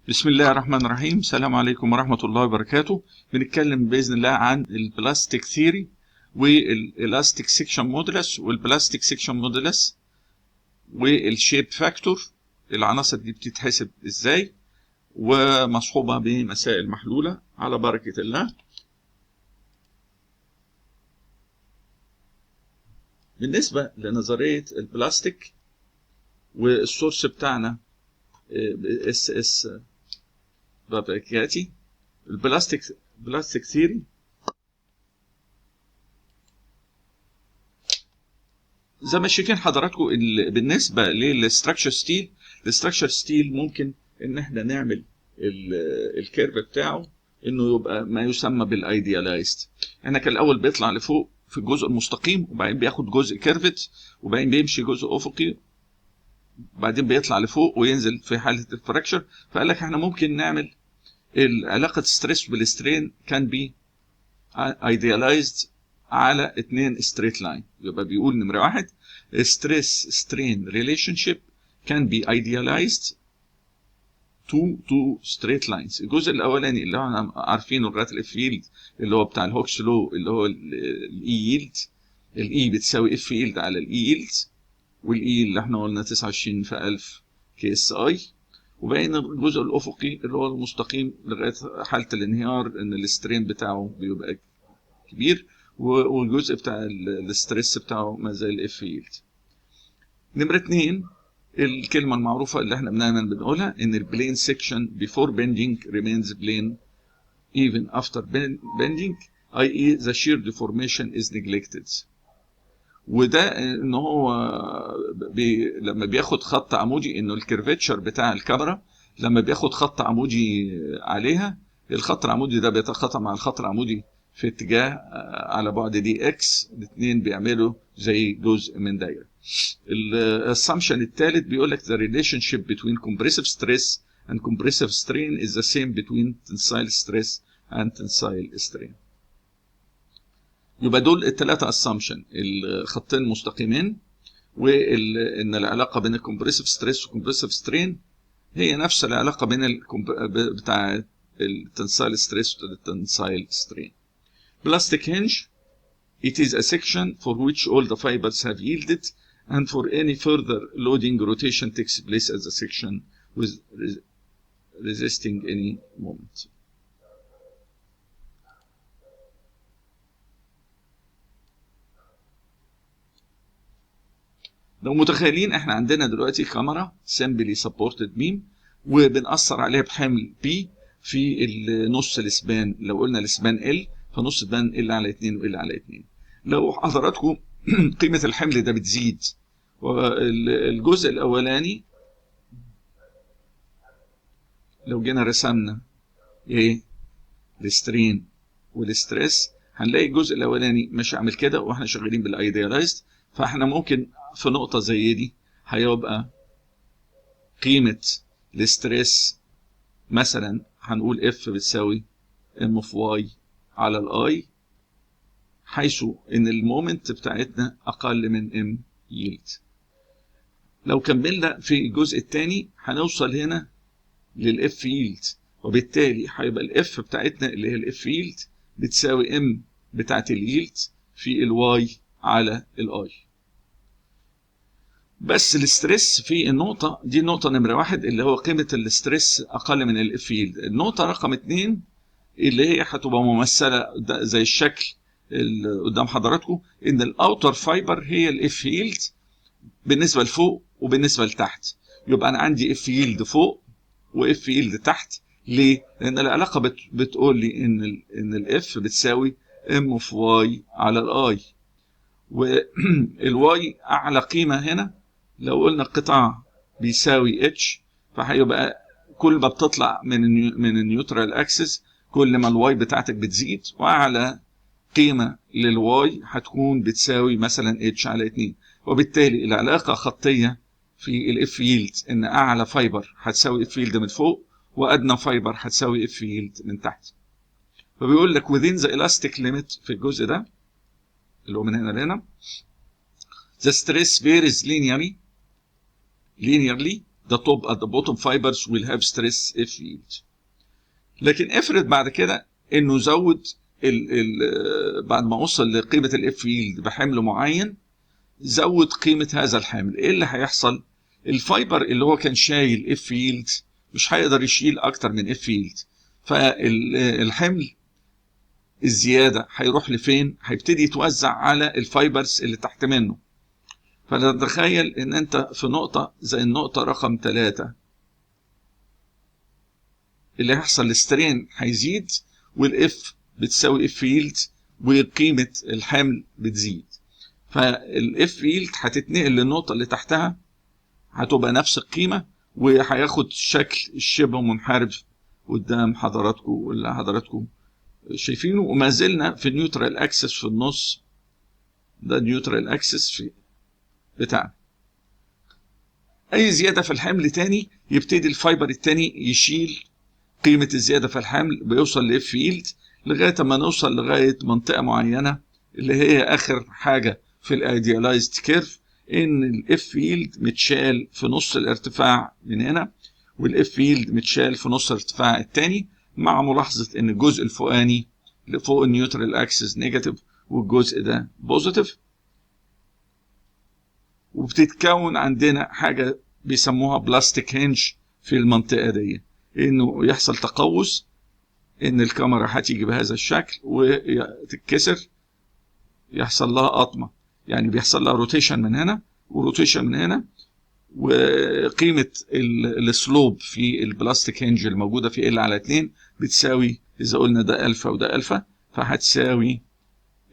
بسم الله الرحمن الرحيم. السلام عليكم ورحمة الله وبركاته. بنتكلم بإذن الله عن البلاستيك ثيوري والإلاستيك سيكشن مودولس والبلاستيك سيكشن مودولس والشيب فاكتور. العناصر دي بتتحسب إزاي ومصحوبة بمسائل محلولة على بركة الله. بالنسبة لنظرية البلاستيك والسورس بتاعنا اس باباكياتي البلاستيك ثيوري. زي ما شايفين حضراتكم بالنسبه للستراكشر ستيل، الستراكشر ستيل ممكن ان احنا نعمل الكيرف بتاعه انه يبقى ما يسمى بالايديالايزد. احنا كان الاول بيطلع لفوق في الجزء المستقيم، وبعدين بياخد جزء كيرفت، وبعدين بيمشي جزء افقي، وبعدين بيطلع لفوق وينزل في حاله الفراكشر. فقال لك احنا ممكن نعمل علاقه ستريس بالسترين كان بي ايديالايزد على 2 ستريت لاين. يبقى بيقول نمره 1 ستريس سترين ريليشن شيب كان بي ايديالايزد تو ستريت لاينز. الجزء الاولاني اللي احنا عارفينه لغايه الاف ييلد اللي هو بتاع الهوكس لو، اللي هو الاي ييلد، الاي بتساوي اف ييلد على الاي ييلد، والاي اللي احنا قلنا 29 في 1000 كي اس اي. وبين الجزء الافقي اللي هو المستقيم لغايه حاله الانهيار ان السترين بتاعه بيبقى كبير، والجزء بتاع الاسترس بتاعه ما زال اف ييلد. نمره 2 الكلمه المعروفه اللي احنا بنقولها ان البلين سيكشن before bending remains plane even after bending i.e. the shear deformation is neglected. وده ان هو لما بياخد خط عمودي، انه الكيرفتشر بتاع الكاميرا لما بياخد خط عمودي عليها، الخط العمودي ده بيتخاطى مع الخط العمودي في اتجاه على بعد دي اكس، الاثنين بيعملوا زي جزء من دايره. الاسامبشن الثالث بيقول لك the relationship between compressive stress and compressive strain is the same between tensile stress and tensile strain. يبقى دول الثلاثه اسامبشن، الخطين مستقيمين، وان العلاقه بين الكمبريسيف ستريس والكمبريسيف سترين هي نفس العلاقه بين بتاع التنسايل ستريس والتنسايل سترين. Plastic hinge, it is a section for which all the fibers have yielded and for any further loading rotation takes place as a section with resisting any moment. لو متخيلين احنا عندنا دلوقتي كاميرا سمبلي سبورتد بيم، وبنأثر عليها بحمل بي في النص الاسبان. لو قلنا الاسبان ال، فنص الاسبان ال على 2 وال على 2. لو حضراتكم قيمه الحمل ده بتزيد، والجزء الاولاني لو جينا رسمنا ايه السترين والستريس، هنلاقي الجزء الاولاني مش عامل كده واحنا شغالين بالايديالايزد. فاحنا ممكن في نقطه زي دي هيبقى قيمه الاستريس مثلا هنقول اف بتساوي ام اوف واي على الاي، حيث ان المومنت بتاعتنا اقل من ام ييلد. لو كملنا في الجزء الثاني هنوصل هنا للاف ييلد، وبالتالي هيبقى الاف بتاعتنا اللي هي الاف ييلد بتساوي ام بتاعت الييلد في الواي على الاي. بس الاستريس في النقطة دي، النقطة نمرة 1 اللي هو قيمة الاستريس أقل من الاف ييلد. النقطة رقم 2 اللي هي هتبقى ممثلة زي الشكل اللي قدام حضراتكم، إن الأوتر فايبر هي الاف ييلد بالنسبة لفوق وبالنسبة لتحت. يبقى أنا عندي اف ييلد فوق واف ييلد تحت. ليه؟ لأن العلاقة بتقول لي إن الاف بتساوي ام اوف واي على الاي، والواي أعلى قيمة هنا. لو قلنا القطاع بيساوي اتش، فهيبقى كل ما بتطلع من النيوترال اكسس كل ما الواي بتاعتك بتزيد، واعلى قيمه للواي هتكون بتساوي مثلا اتش على 2. وبالتالي العلاقه خطيه في الاف ييلد ان اعلى فايبر هتساوي اف ييلد من فوق، وادنى فايبر هتساوي اف ييلد من تحت. فبيقول لك within the elastic limit في الجزء ده اللي هو من هنا لهنا the stress varies linearly the top at the bottom fibers will have stress F yield. لكن افرض بعد كده انه زود بعد ما وصل لقيمه الاف ييلد بحمل معين، زود قيمه هذا الحمل، ايه اللي هيحصل؟ الفايبر اللي هو كان شايل اف ييلد مش هيقدر يشيل اكتر من اف ييلد، فالحمل الزياده هيروح لفين؟ هيبتدي يتوزع على الفايبرز اللي تحت منه. فتتخيل ان انت في نقطه زي النقطه رقم 3 اللي هيحصل السترين هيزيد، والاف بتساوي اف ييلد، وقيمه الحمل بتزيد، فالاف ييلد هتتنقل للنقطه اللي تحتها، هتبقى نفس القيمه، وهياخد شكل الشبه منحرف قدام حضراتكم واللي حضراتكم شايفينه. وما زلنا في النيوترال اكسس في النص، ده النيوترال اكسس في بتاعنا. اي زياده في الحمل تاني يبتدي الفايبر التاني يشيل قيمه الزياده في الحمل، بيوصل لاف ييلد لغايه ما نوصل لغايه منطقه معينه اللي هي اخر حاجه في الايديالايزد كيرف، ان الاف ييلد متشال في نص الارتفاع من هنا، والاف ييلد متشال في نص الارتفاع الثاني، مع ملاحظه ان الجزء الفوقاني اللي فوق النيوترال اكسس نيجاتيف والجزء ده بوزيتيف. وبتتكون عندنا حاجه بيسموها بلاستيك هنج في المنطقه دي، انه يحصل تقوس، ان الكاميرا هتيجي بهذا الشكل وتتكسر، يحصل لها قطمه، يعني بيحصل لها روتيشن من هنا وروتيشن من هنا، وقيمه السلوب في البلاستيك هنج الموجوده في ال على 2 بتساوي، اذا قلنا ده الفا وده الفا، فهتساوي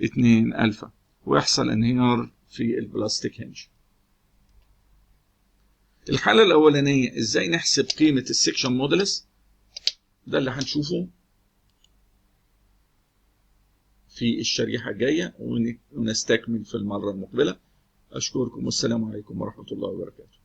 2 الفا، ويحصل انهيار في البلاستيك هنج. الحاله الاولانيه ازاي نحسب قيمه السكشن مودولس، ده اللي هنشوفه في الشريحة الجاية، ونستكمل في المرة المقبلة. أشكركم والسلام عليكم ورحمة الله وبركاته.